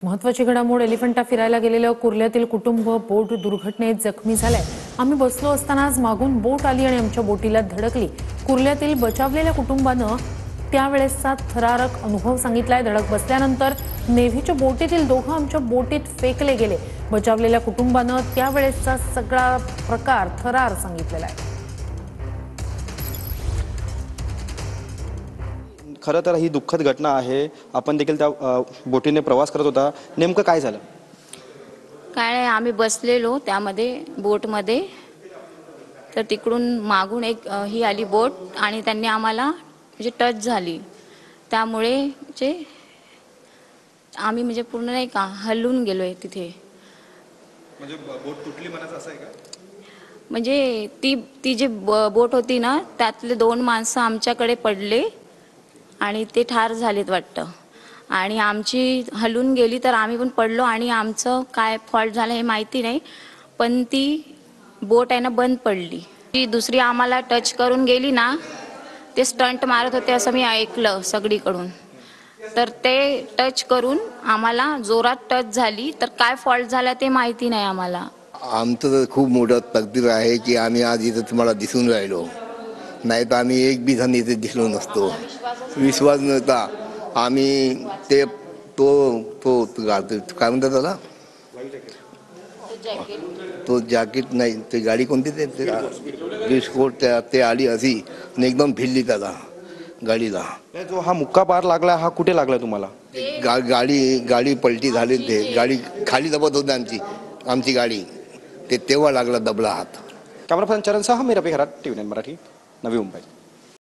महत्त्वाची घडामोड एलिफंटा फिरायला गेलेलं कुर्ल्यातील कुटुंब बोट दुर्घटनेत जखमी झालंय। आम्ही बसलो असतानाच मागून बोट आली आणि आमच्या बोटीला धडकली। कुर्ल्यातील बचावलेल्या कुटुंबानं त्यावेळेसचा थरारक अनुभव सांगितलाय। धडक बसल्यानंतर नेव्हीच्या बोटीतील दोघं आमच्या बोटीत फेकले गेले। बचावलेल्या कुटुंबानं त्यावेळेसचा सगळा प्रकार थरार सांगितलेला आहे। खरं तर ही दुःखद घटना आहे। आपण देखील त्या बोटीने प्रवास करत होता। नेमकं काय झालं? काय आम्ही बसलेलो त्यामध्ये बोटमध्ये, तर तिकडून मागून एक ही आली बोट आणि त्यांनी आम्हाला म्हणजे टच झाली। त्यामुळे आम्ही म्हणजे पूर्ण नाही का हलून गेलोय तिथे। म्हणजे बोट तुटली म्हणायचं असं आहे का? म्हणजे ती जी बोट होती ना, त्यातले 2 माणसं आमच्याकडे पडले आणि ते ठार झालेत वाटतं। आणि आमची हलून गेली तर आम्ही पण पडलो आणि आमचं काय फॉल्ट झालं हे माहिती नाही, पण ती बोट आहे ना बंद पडली। ती दुसरी आम्हाला टच करून गेली ना, ते स्टंट मारत होते असं मी ऐकलं सगळीकडून। तर ते टच करून आम्हाला जोरात टच झाली, तर काय फॉल्ट झाला ते माहिती नाही आम्हाला। आमचं तर खूप मोठं तकदीर आहे की आम्ही आज इथं तुम्हाला दिसून राहिलो, नाही तर आम्ही एक बी जण इथे दिसलो नसतो। विश्वास नव्हता आम्ही ते तो काय म्हणतात त्याला, तो जॅकेट नाही, ते गाडी कोणती ते स्पोर्ट ते आली अशी आणि एकदम भिडली त्याला गाडीला। जो हा मुक्का पार लागला हा कुठे लागला तुम्हाला? गाडी पलटी झाली, ते गाडी खाली दबत होती आमची गाडी, ते तेव्हा लागला दबला हात। कॅमेरा पर्सन चरण सह मीरा पे खरात, TV9 मराठी, नवी मुंबई।